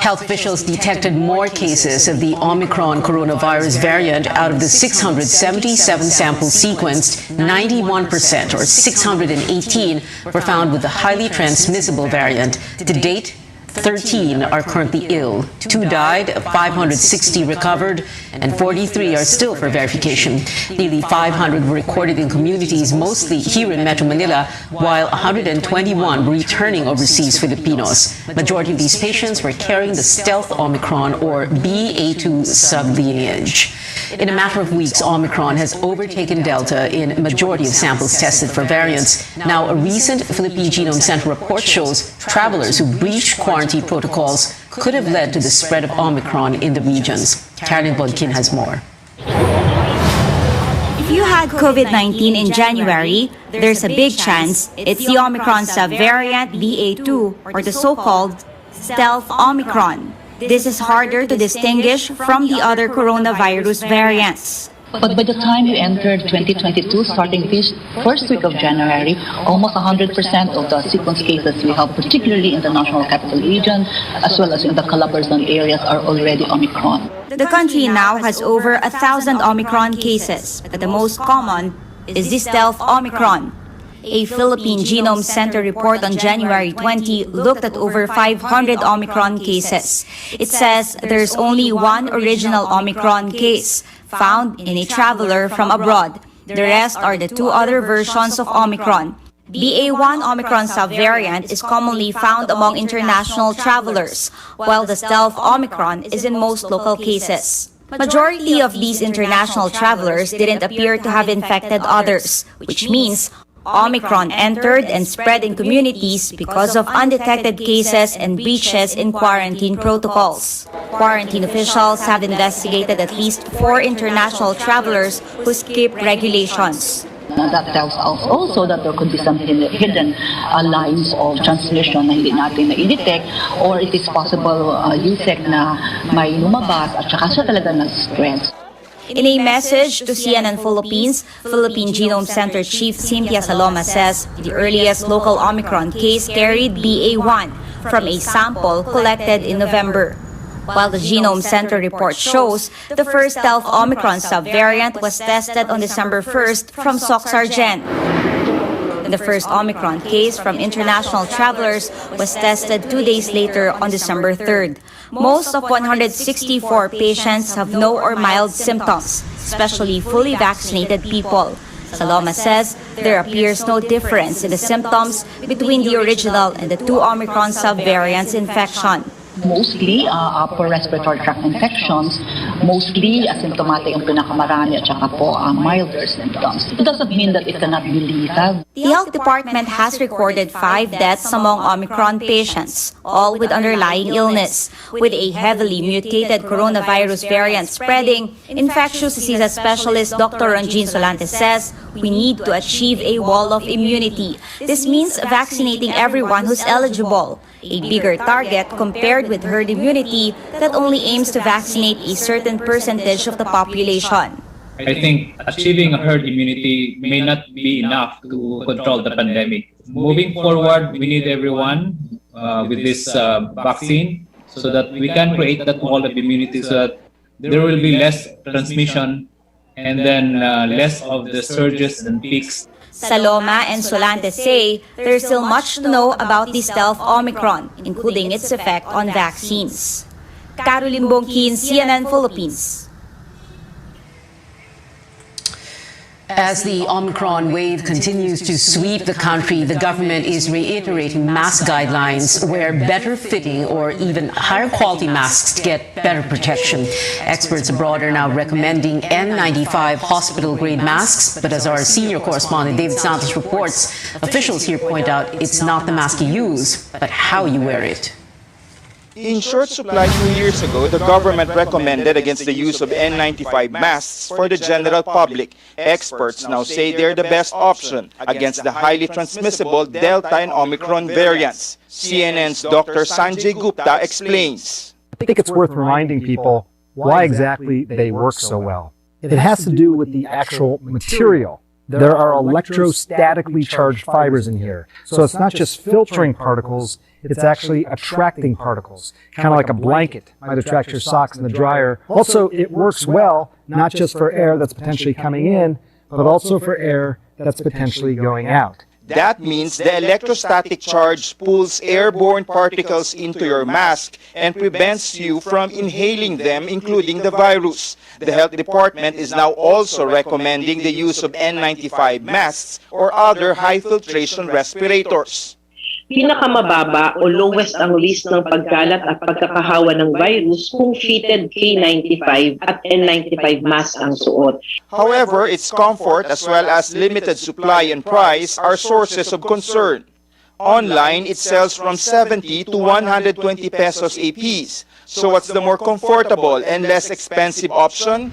Health officials detected more cases of the Omicron coronavirus variant. Out of the 677 samples sequenced, 91% or 618 were found with the highly transmissible variant. To date, 13 are currently ill. 2 died, 560 recovered, and 43 are still for verification. Nearly 500 were recorded in communities, mostly here in Metro Manila, while 121 were returning overseas Filipinos. Majority of these patients were carrying the stealth Omicron or BA2 sublineage. In a matter of weeks, Omicron has overtaken Delta in majority of samples tested for variants. Now, a recent Philippine Genome Center report shows travelers who breached quarantine protocols could have led to the spread of Omicron in the regions. Karen Bodkin has more. If you had COVID-19 in January, there's a big chance it's the Omicron subvariant BA2 or the so-called stealth Omicron. This is harder to distinguish from the other coronavirus variants. But by the time you entered 2022, starting this first week of January, almost 100% of the sequence cases we have, particularly in the National Capital Region, as well as in the Calabarzon areas, are already Omicron. The country now has over 1,000 Omicron cases, but the most common is the stealth Omicron. A Philippine Genome Center report on January 20 looked at over 500 Omicron cases. It says there's only one original Omicron case found in a traveler from abroad. The rest are the 2 other versions of Omicron. BA1 Omicron subvariant is commonly found among international travelers, while the stealth Omicron is in most local cases. Majority of these international travelers didn't appear to have infected others, which means Omicron entered and spread in communities because of undetected cases and breaches in quarantine protocols. Quarantine officials have investigated at least 4 international travelers who skipped regulations. That tells us also that there could be some hidden lines of transmission na hindi natin na-detect, or it is possible USEC na may lumabas at saka siya talaga nag-spread. In a message to CNN Philippines, Philippine Genome Center Chief Cynthia Saloma says the earliest local Omicron case carried BA1 from a sample collected in November. While the Genome Center report shows the first stealth Omicron subvariant was tested on December 1st from Soc-Sargent. The first Omicron case from international travelers was tested 2 days later on December 3rd. Most of 164 patients have no or mild symptoms, especially fully vaccinated people. Saloma says there appears no difference in the symptoms between the original and the 2 Omicron subvariants infection. Mostly upper respiratory tract infections, mostly asymptomatic ang pinakamarami at saka po milder symptoms. It doesn't mean that it cannot be lethal. The health department has recorded 5 deaths among Omicron patients, all with underlying illness. With a heavily mutated coronavirus variant spreading, infectious diseases specialist Dr. Ronjin Solante says we need to achieve a wall of immunity. This means vaccinating everyone who's eligible, a bigger target compared with herd immunity that only aims to vaccinate a certain percentage of the population. I think achieving a herd immunity may not be enough to control the pandemic. Moving forward, we need everyone with this vaccine so that we can create that wall of immunity so that there will be less transmission and then less of the surges and peaks. Saloma and Solante say there's still much to know about the stealth Omicron, including its effect on vaccines. Caroline Bongkin, CNN Philippines. As the Omicron wave continues to sweep the country, the government is reiterating mask guidelines, wear better fitting or even higher quality masks to get better protection. Experts abroad are now recommending N95 hospital-grade masks, but as our senior correspondent David Santos reports, officials here point out it's not the mask you use, but how you wear it. In short supply 2 years ago, the government recommended against the use of N95 masks for the general public. Experts now say they're the best option against the highly transmissible Delta and Omicron variants. CNN's Dr. Sanjay Gupta explains. I think it's worth reminding people why exactly they work so well. It has to do with the actual material There are electrostatically charged fibers in here. So it's not just filtering particles, it's actually attracting particles. Kind of like a blanket might attract your socks in the dryer. Also, it works well, not just for air that's potentially coming in, but also for air that's potentially going out. That means the electrostatic charge pulls airborne particles into your mask and prevents you from inhaling them, including the virus. The health department is now also recommending the use of N95 masks or other high filtration respirators. Pinakamababa o lowest ang risk ng pagkalat at pagkakahawa ng virus kung fitted K95 at N95 mask ang suot. However, its comfort as well as limited supply and price are sources of concern. Online, it sells from 70 to 120 pesos a piece. So what's the more comfortable and less expensive option?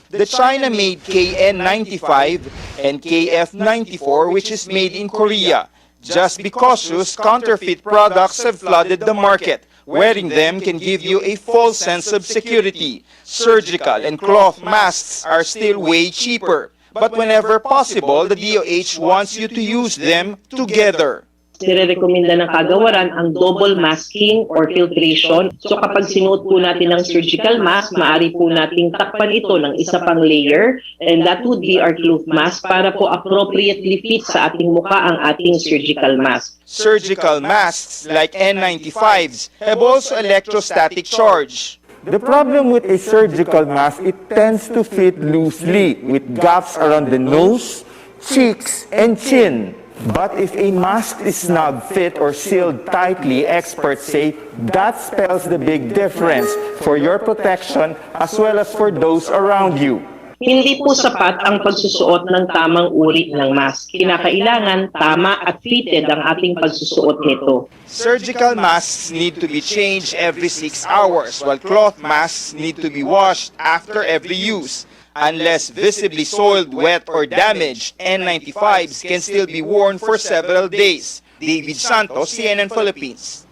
The China-made KN95 and KF94, which is made in Korea. Just be cautious, counterfeit products have flooded the market. Wearing them can give you a false sense of security. Surgical and cloth masks are still way cheaper. But whenever possible, the DOH wants you to use them together. Nire-recommenda ng kagawaran ang double masking or filtration. So kapag sinuot po natin ng surgical mask, maaari po nating takpan ito ng isa pang layer, and that would be our cloth mask para po appropriately fit sa ating mukha ang ating surgical mask. Surgical masks like N95s have also electrostatic charge. The problem with a surgical mask, it tends to fit loosely with gaps around the nose, cheeks, and chin. But if a mask is snug fit or sealed tightly, experts say that spells the big difference for your protection as well as for those around you. Hindi po sapat ang pagsusuot ng tamang uri ng mask. Kinakailangan tama at fitted ang ating pagsusuot nito. Surgical masks need to be changed every 6 hours, while cloth masks need to be washed after every use. Unless visibly soiled, wet, or damaged, N95s can still be worn for several days. David Santos, CNN Philippines.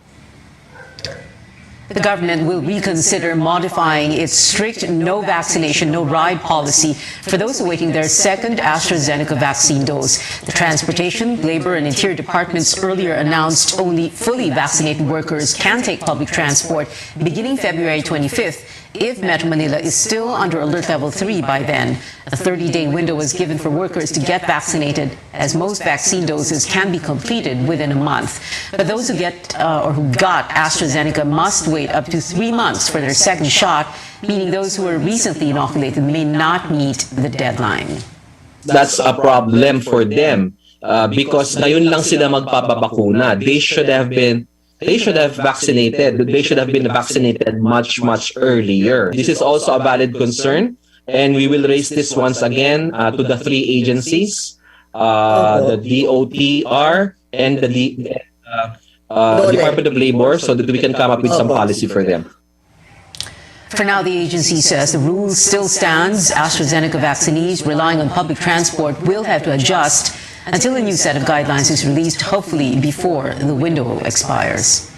The government will reconsider modifying its strict no vaccination, no ride policy for those awaiting their second AstraZeneca vaccine dose. The Transportation, Labor and Interior Departments earlier announced only fully vaccinated workers can take public transport beginning February 25th. If Metro Manila is still under Alert Level 3 by then. A 30-day window was given for workers to get vaccinated, as most vaccine doses can be completed within a month. But those who who got AstraZeneca must wait up to 3 months for their second shot, meaning those who were recently inoculated may not meet the deadline. That's a problem for them because ngayon lang sila magpapabakuna. They should have vaccinated. They should have been vaccinated much earlier. This is also a valid concern, and we will raise this once again to the three agencies, the DOTR and the Department of Labor, so that we can come up with some policy for them. For now, the agency says the rule still stands. AstraZeneca vaccinees relying on public transport will have to adjust until a new set of guidelines is released, hopefully before the window expires.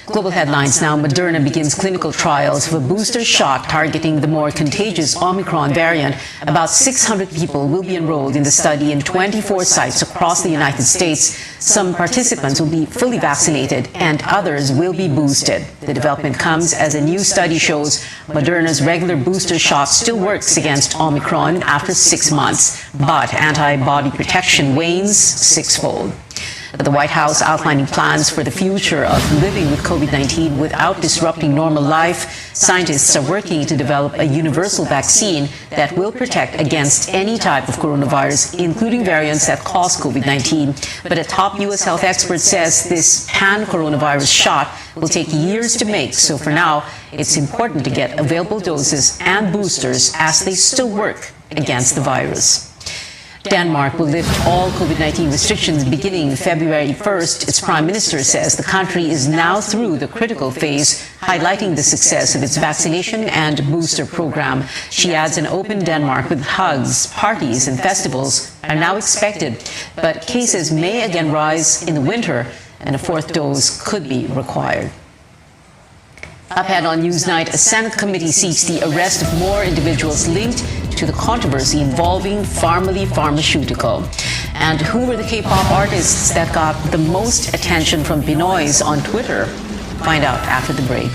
Global headlines now. Moderna begins clinical trials of a booster shot targeting the more contagious Omicron variant. About 600 people will be enrolled in the study in 24 sites across the United States. Some participants will be fully vaccinated and others will be boosted. The development comes as a new study shows Moderna's regular booster shot still works against Omicron after 6 months, but antibody protection wanes sixfold. The White House outlining plans for the future of living with COVID-19 without disrupting normal life. Scientists are working to develop a universal vaccine that will protect against any type of coronavirus, including variants that cause COVID-19. But a top U.S. health expert says this pan-coronavirus shot will take years to make. So for now, it's important to get available doses and boosters as they still work against the virus. Denmark will lift all COVID-19 restrictions beginning February 1st. Its prime minister says the country is now through the critical phase, highlighting the success of its vaccination and booster program. She adds an open Denmark with hugs, parties and festivals are now expected, but cases may again rise in the winter and a fourth dose could be required. Up ahead on Newsnight, a Senate committee seeks the arrest of more individuals linked to to the controversy involving Pharmally Pharmaceutical. And who were the K-pop artists that got the most attention from Pinoys on Twitter? Find out after the break.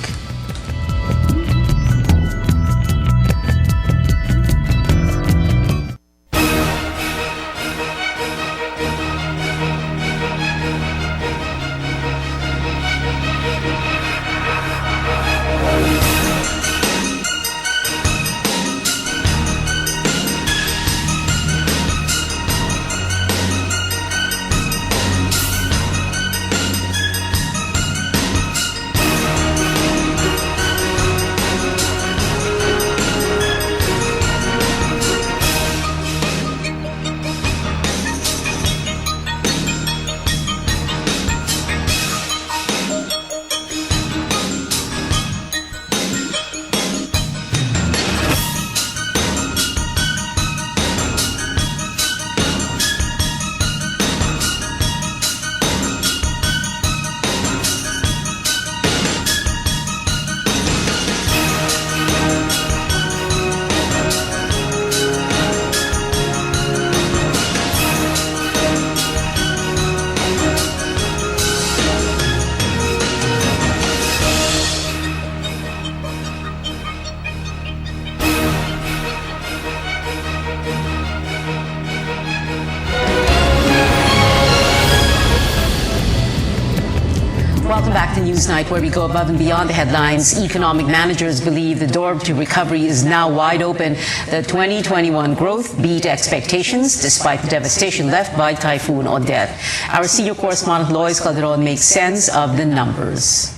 Welcome back to Newsnight, where we go above and beyond the headlines. Economic managers believe the door to recovery is now wide open. The 2021 growth beat expectations despite the devastation left by Typhoon Odette. Our senior correspondent Lois Calderon makes sense of the numbers.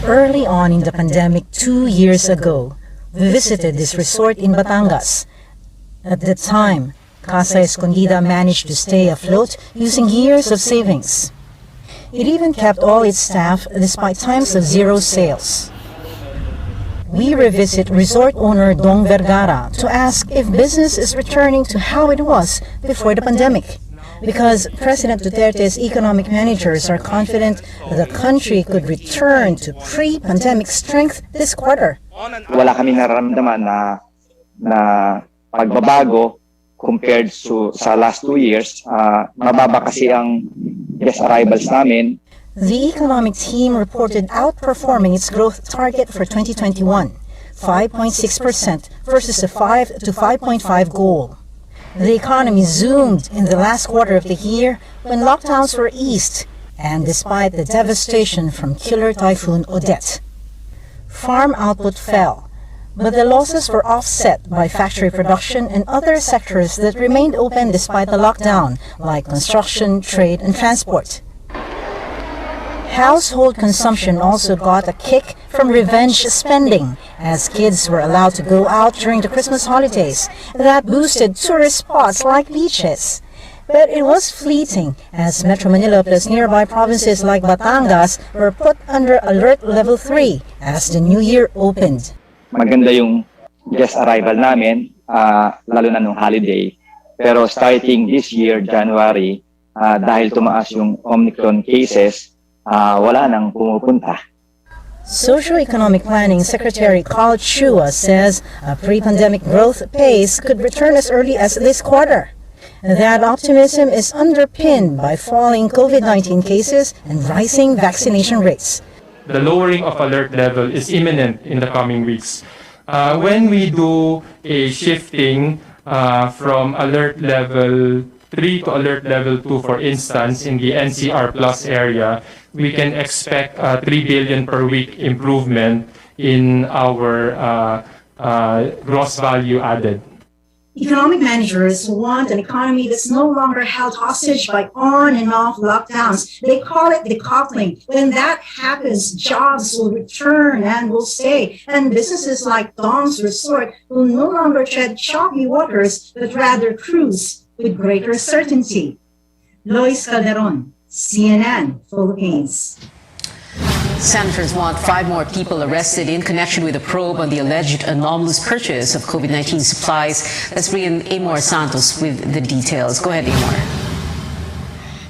Early on in the pandemic 2 years ago, we visited this resort in Batangas. At the time, Casa Escondida managed to stay afloat using years of savings. It even kept all its staff despite times of zero sales. We revisit resort owner Dong Vergara to ask if business is returning to how it was before the pandemic, because President Duterte's economic managers are confident the country could return to pre-pandemic strength this quarter. Wala kami nararamdaman na pagbabago compared to sa last 2 years. Mababa kasi ang guest arrivals namin. The economic team reported outperforming its growth target for 2021, 5.6% versus a 5 to 5.5 goal. The economy zoomed in the last quarter of the year when lockdowns were eased, and despite the devastation from killer Typhoon Odette. Farm output fell, but the losses were offset by factory production and other sectors that remained open despite the lockdown, like construction, trade, and transport. Household consumption also got a kick from revenge spending, as kids were allowed to go out during the Christmas holidays. That boosted tourist spots like beaches. But it was fleeting, as Metro Manila plus nearby provinces like Batangas were put under Alert Level 3 as the new year opened. Maganda yung guest arrival namin, lalo na nung holiday. Pero starting this year, January, dahil tumaas yung Omicron cases, wala nang pumupunta. Socioeconomic Planning Secretary Carl Chua says a pre-pandemic growth pace could return as early as this quarter. That optimism is underpinned by falling COVID-19 cases and rising vaccination rates. The lowering of alert level is imminent in the coming weeks. When we do a shifting from alert level 3 to alert level 2, for instance, in the NCR plus area, we can expect 3 billion per week improvement in our gross value added. Economic managers want an economy that's no longer held hostage by on and off lockdowns. They call it decoupling. When that happens, jobs will return and will stay. And businesses like Dong's Resort will no longer tread choppy waters, but rather cruise with greater certainty. Lois Calderon, CNN, Philippines. Senators want 5 more people arrested in connection with a probe on the alleged anomalous purchase of COVID-19 supplies. Let's bring in Amor Santos with the details. Go ahead, Amor.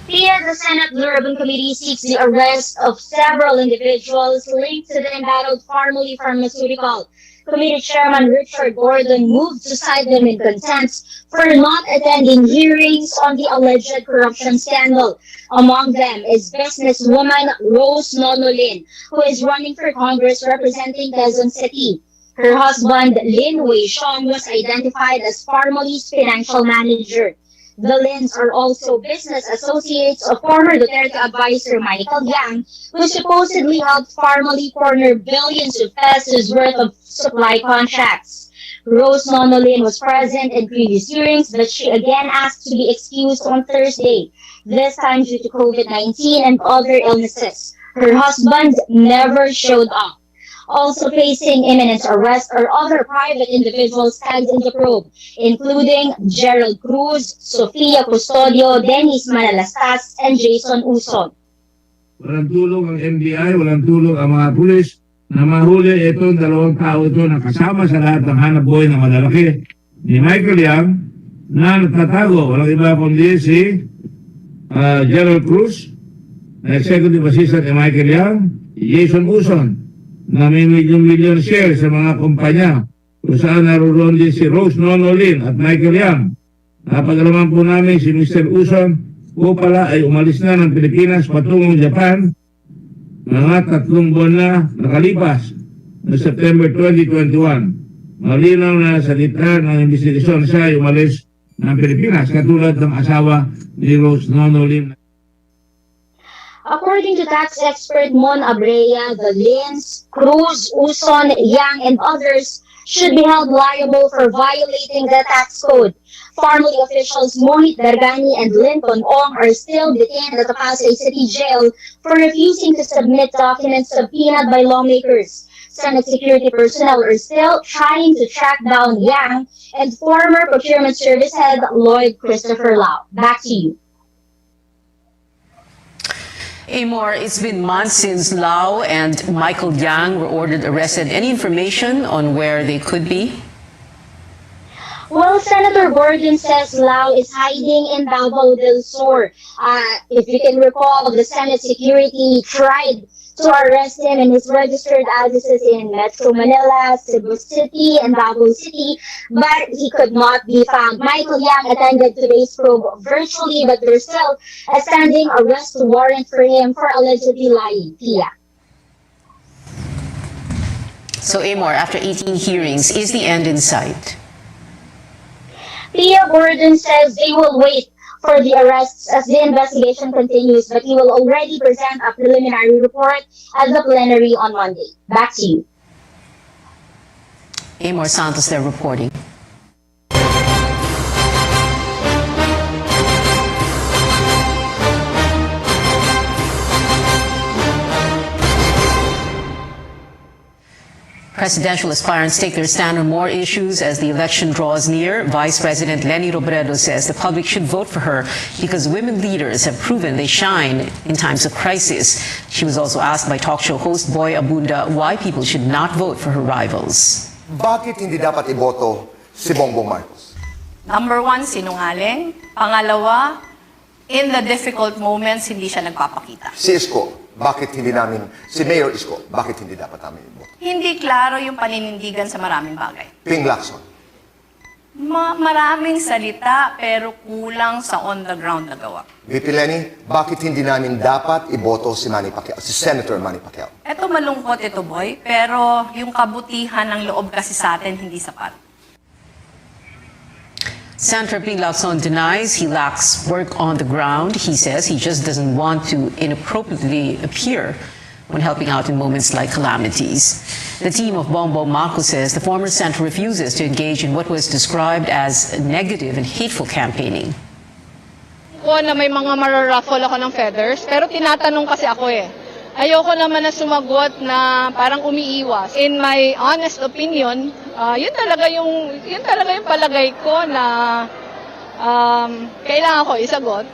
The Senate Blue Ribbon Committee seeks the arrest of several individuals linked to the embattled Pharmally Pharmaceutical. Committee Chairman Richard Gordon moved to cite them in contempt for not attending hearings on the alleged corruption scandal. Among them is businesswoman Rose Nonolin, who is running for Congress representing Quezon City. Her husband, Lin Wei-Shong, was identified as Parmali's financial manager. The Lins are also business associates of former Duterte advisor Michael Yang, who supposedly helped Parmali corner billions of pesos worth of supply contracts. Rose Nonolin was present in previous hearings, but she again asked to be excused on Thursday, this time due to COVID-19 and other illnesses. Her husband never showed up. Also facing imminent arrest are other private individuals tagged in the probe, including Gerald Cruz, Sofia Custodio, Dennis Manalastas, and Jason Uson. Walang tulong ang NBI, walang tulong ang mga pulis na mahuli itong dalawang tao ito na kasama sa lahat ng hanap buhay na malalaki ni Michael Yang na nagtatago. Walang iba kundi si Gerald Cruz, Executive Assistant ni Michael Yang, Jason Uson, na may milyon share sa mga kumpanya kung saan naroon din si Rose Nonolin at Michael Yang. Napag-alaman po namin si Mr. Uson po pala ay umalis na ng Pilipinas patungong Japan mga 3 buwan na nakalipas na September 2021. Malinaw na sa litra ng investigasyon siya ay umalis ng Pilipinas katulad ng asawa ni Rose Nonolin. According to tax expert Mon Abrea, the Lins, Cruz, Uson, Yang, and others should be held liable for violating the tax code. Parmali officials Mohit Dargani and Linton Ong are still detained at the Pasay City Jail for refusing to submit documents subpoenaed by lawmakers. Senate security personnel are still trying to track down Yang and former Procurement Service Head Lloyd Christopher Lau. Back to you. Amor, it's been months since Lau and Michael Yang were ordered arrested. Any information on where they could be? Well, Senator Gordon says Lau is hiding in Davao del Sur. If you can recall, the Senate security tried to arrest him in his registered addresses in Metro Manila, Cebu City, and Davao City, but he could not be found. Michael Yang attended today's probe virtually, but there's still a standing arrest warrant for him for allegedly lying. Tia. So, Amor, after 18 hearings, is the end in sight? Pia Gordon says they will wait for the arrests as the investigation continues, but he will already present a preliminary report at the plenary on Monday. Back to you. Amor Santos there reporting. Presidential aspirants take their stand on more issues as the election draws near. Vice President Leni Robredo says the public should vote for her because women leaders have proven they shine in times of crisis. She was also asked by talk show host Boy Abunda why people should not vote for her rivals. Bakit hindi dapat iboto si Bongbong Marcos? Number 1, sinungaling. Pangalawa, in the difficult moments, hindi siya nagpapakita. Si Isko, bakit hindi namin, si Mayor Isko, bakit hindi dapat namin iboto? Hindi klaro yung paninindigan sa maraming bagay. Ping Lacson. Maraming salita pero kulang sa on-the-ground na gawa. VP Leni, bakit hindi namin dapat iboto si Manny Pacquiao, si Senator Manny Pacquiao? Ito malungkot ito, Boy, pero yung kabutihan ng loob kasi sa atin hindi sapat. Senator Ping Lacson denies he lacks work on the ground. He says he just doesn't want to inappropriately appear when helping out in moments like calamities. The team of Bongbong Marcos says the former senator refuses to engage in what was described as negative and hateful campaigning. Ko na may mga mararaffle ako ng feathers, pero tinatanong kasi ako eh. Ayoko naman na sumagot na parang umiiwas. In my honest opinion, yun talaga yung palagay ko na kailangan ko isagot.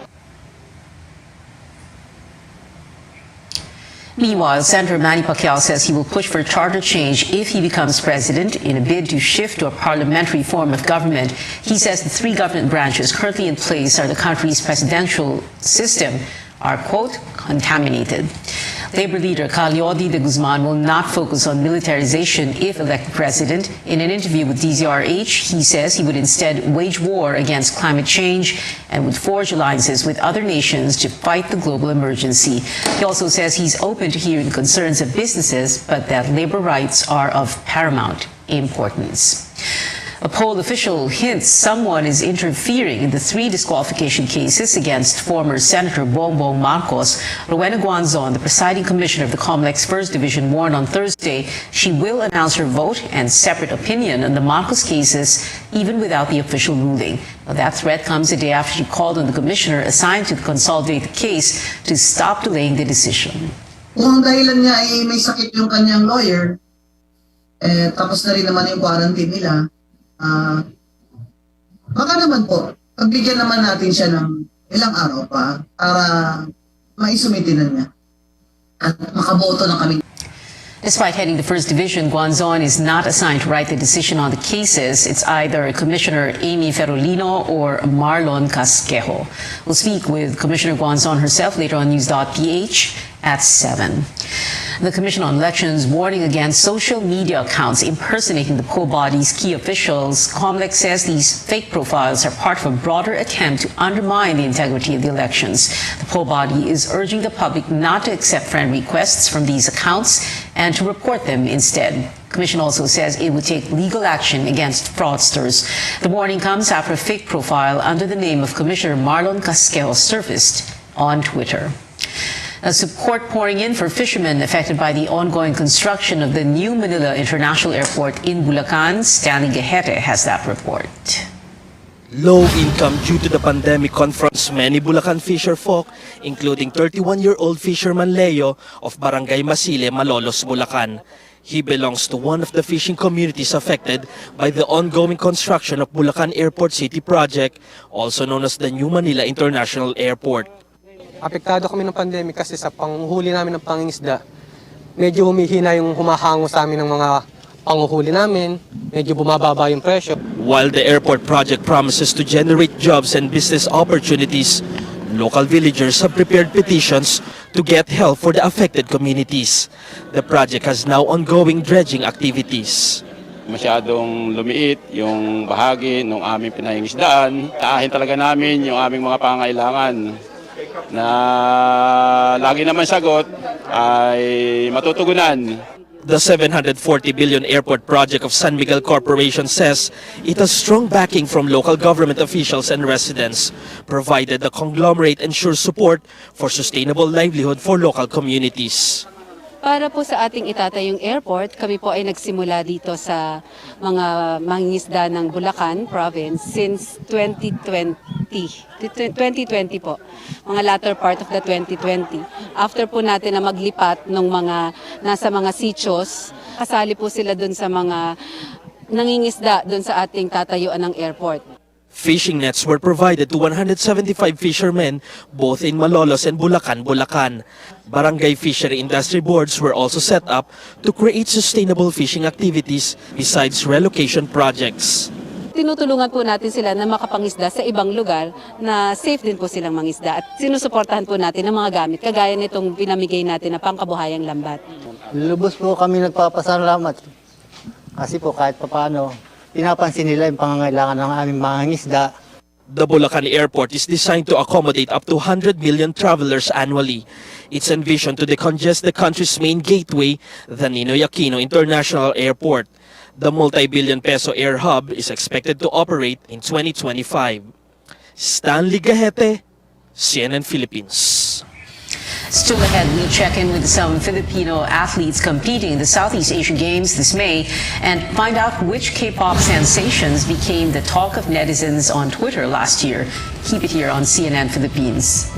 Meanwhile, Senator Manny Pacquiao says he will push for charter change if he becomes president in a bid to shift to a parliamentary form of government. He says the 3 government branches currently in place are the country's presidential system are, quote, contaminated. Labor leader Calyodi de Guzman will not focus on militarization if elected president. In an interview with DZRH, he says he would instead wage war against climate change and would forge alliances with other nations to fight the global emergency. He also says he's open to hearing concerns of businesses, but that labor rights are of paramount importance. A poll official hints someone is interfering in the 3 disqualification cases against former Senator Bongbong Marcos. Rowena Guanzon, the presiding commissioner of the COMELEC's First Division, warned on Thursday she will announce her vote and separate opinion on the Marcos cases even without the official ruling. Now, that threat comes a day after she called on the commissioner assigned to consolidate the case to stop delaying the decision. Kung ang dahilan niya ay may sakit yung kanyang lawyer, tapos na rin naman yung quarantine nila, baka naman po, pagbigyan naman natin siya ng ilang araw pa para maisumitinan niya at makaboto na kami. Despite heading the First Division, Guanzon is not assigned to write the decision on the cases. It's either Commissioner Amy Ferolino or Marlon Casquejo. We'll speak with Commissioner Guanzon herself later on News.ph at 7. The Commission on Elections warning against social media accounts impersonating the poll body's key officials. COMELEC says these fake profiles are part of a broader attempt to undermine the integrity of the elections. The poll body is urging the public not to accept friend requests from these accounts and to report them instead. The Commission also says it would take legal action against fraudsters. The warning comes after a fake profile under the name of Commissioner Marlon Casquejo surfaced on Twitter. Support pouring in for fishermen affected by the ongoing construction of the new Manila International Airport in Bulacan. Stanley Gahete has that report. Low income due to the pandemic confronts many Bulacan fisher folk, including 31-year-old fisherman Leo of Barangay Masile, Malolos, Bulacan. He belongs to one of the fishing communities affected by the ongoing construction of Bulacan Airport City Project, also known as the New Manila International Airport. Apektado kami ng pandemic kasi sa panguhuli namin ng pangingisda. Medyo humihina yung humahango sa amin ng mga panguhuli namin, medyo bumababa yung presyo. While the airport project promises to generate jobs and business opportunities, local villagers have prepared petitions to get help for the affected communities. The project has now ongoing dredging activities. Masyadong lumiit yung bahagi ng aming pinahingisdaan. Taahin talaga namin yung aming mga pangailangan na lagi naman sagot ay matutugunan. The 740 billion airport project of San Miguel Corporation says it has strong backing from local government officials and residents, provided the conglomerate ensures support for sustainable livelihood for local communities. Para po sa ating itatayong airport, kami po ay nagsimula dito sa mga mangingisda ng Bulacan Province since 2020 po, mga latter part of the 2020. After po natin na maglipat ng mga nasa mga sitios, kasali po sila dun sa mga nangingisda dun sa ating tatayuan ng airport. Fishing nets were provided to 175 fishermen, both in Malolos and Bulacan, Bulacan. Barangay fishery industry boards were also set up to create sustainable fishing activities besides relocation projects. Tinutulungan po natin sila na makapangisda sa ibang lugar na safe din po silang mangisda at sinusuportahan po natin ng mga gamit kagaya nitong pinamigay natin na pangkabuhayang lambat. Lubos po kami nagpapasalamat kasi po kahit papaano pinapansin nila yung pangangailangan ng aming mga ngisda. The Bulacan Airport is designed to accommodate up to 100 million travelers annually. It's envisioned to decongest the country's main gateway, the Ninoy Aquino International Airport. The multi-billion peso air hub is expected to operate in 2025. Stanley Gahete, CNN Philippines. Still ahead, we check in with some Filipino athletes competing in the Southeast Asian Games this May and find out which K-pop sensations became the talk of netizens on Twitter last year. Keep it here on CNN Philippines.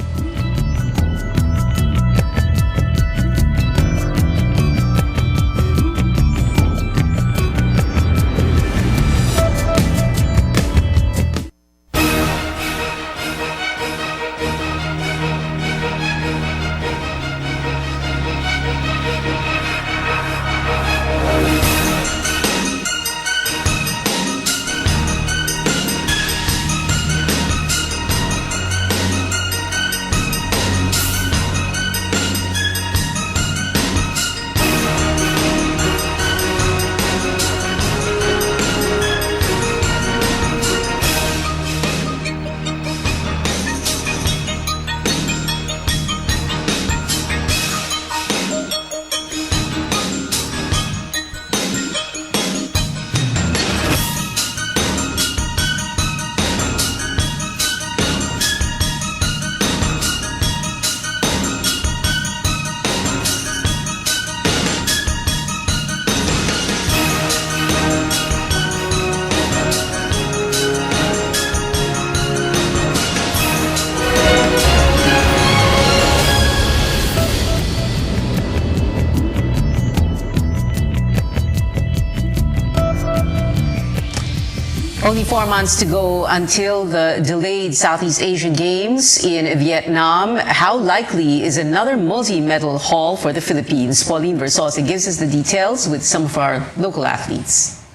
Only 4 months to go until the delayed Southeast Asian Games in Vietnam. How likely is another multi-medal haul for the Philippines? Pauline Versosa gives us the details with some of our local athletes.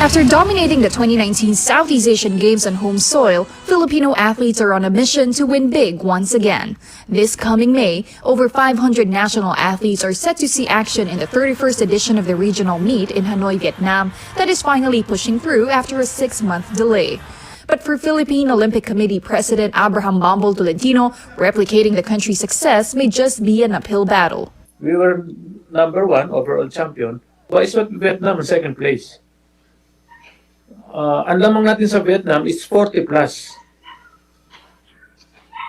After dominating the 2019 Southeast Asian Games on home soil, Filipino athletes are on a mission to win big once again. This coming May, over 500 national athletes are set to see action in the 31st edition of the regional meet in Hanoi, Vietnam, that is finally pushing through after a 6-month delay. But for Philippine Olympic Committee President Abraham Bambol Tolentino, replicating the country's success may just be an uphill battle. We were #1 overall champion, but it's what Vietnam in second place. Ang lamang natin sa Vietnam is 40 plus.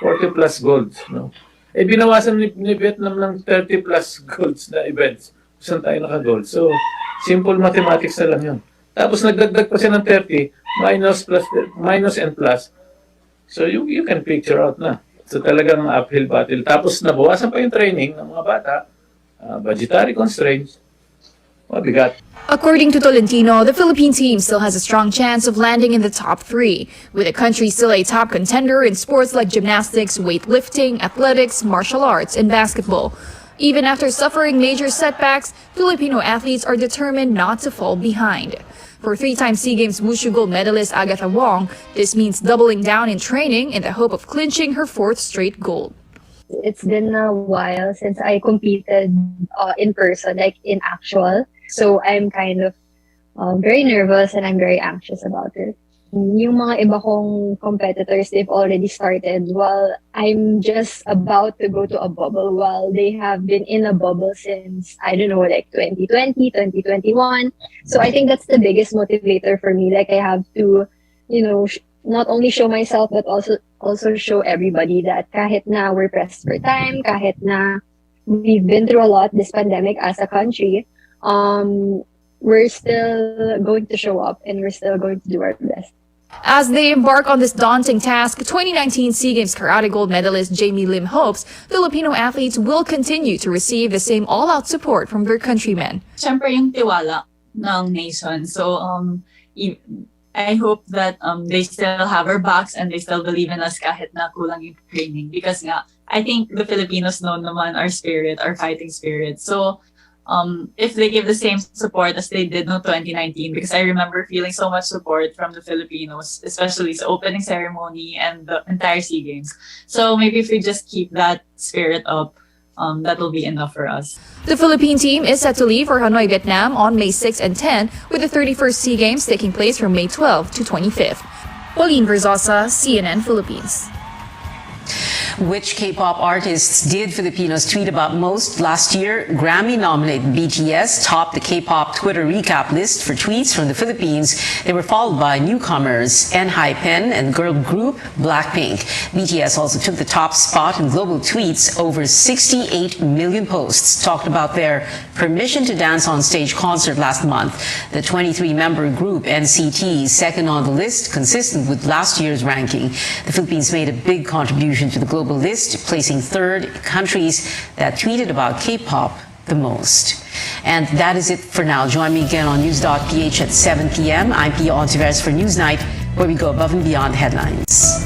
40 plus golds. No? Eh, binawasan ni Vietnam ng 30 plus golds na events. Saan tayo naka-gold? So, simple mathematics na lang yun. Tapos nagdagdag pa siya ng 30, minus and plus. So, you can picture out na. So, talagang uphill battle. Tapos nabawasan pa yung training ng mga bata, budgetary constraints, mabigat. According to Tolentino, the Philippine team still has a strong chance of landing in the top 3, with the country still a top contender in sports like gymnastics, weightlifting, athletics, martial arts, and basketball. Even after suffering major setbacks, Filipino athletes are determined not to fall behind. For 3-time SEA Games Wushu gold medalist Agatha Wong, this means doubling down in training in the hope of clinching her 4th straight gold. It's been a while since I competed in person, like in actual. So I'm kind of very nervous and I'm very anxious about it. Yung mga iba kong competitors, they've already started while I'm just about to go to a bubble, while they have been in a bubble since, I don't know, like 2020, 2021. So I think that's the biggest motivator for me. Like I have to, not only show myself, but also show everybody that kahit na we're pressed for time, kahit na we've been through a lot this pandemic as a country, we're still going to show up and we're still going to do our best. As they embark on this daunting task, 2019 SEA Games karate gold medalist Jamie Lim hopes Filipino athletes will continue to receive the same all-out support from their countrymen. Siyempre yung tiwala ng nation. So I hope that they still have our backs and they still believe in us kahit na kulang yung training. Because nga, I think the Filipinos know naman our spirit, our fighting spirit. So if they give the same support as they did in 2019, because I remember feeling so much support from the Filipinos, especially sa opening ceremony and the entire SEA Games. So maybe if we just keep that spirit up, that will be enough for us. The Philippine team is set to leave for Hanoi, Vietnam on May 6 and 10, with the 31st SEA Games taking place from May 12 to 25th. Pauline Versosa, CNN Philippines. Which K-pop artists did Filipinos tweet about most last year? Grammy-nominated BTS topped the K-pop Twitter recap list for tweets from the Philippines. They were followed by newcomers ENHYPEN and girl group Blackpink. BTS also took the top spot in global tweets. Over 68 million posts talked about their Permission to Dance on Stage concert last month. The 23-member group NCT is second on the list, consistent with last year's ranking. The Philippines made a big contribution to the global list, placing 3rd countries that tweeted about K-pop the most. And that is it for now. Join me again on news.ph at 7 p.m. I'm Pia Ontiveros for Newsnight, where we go above and beyond headlines.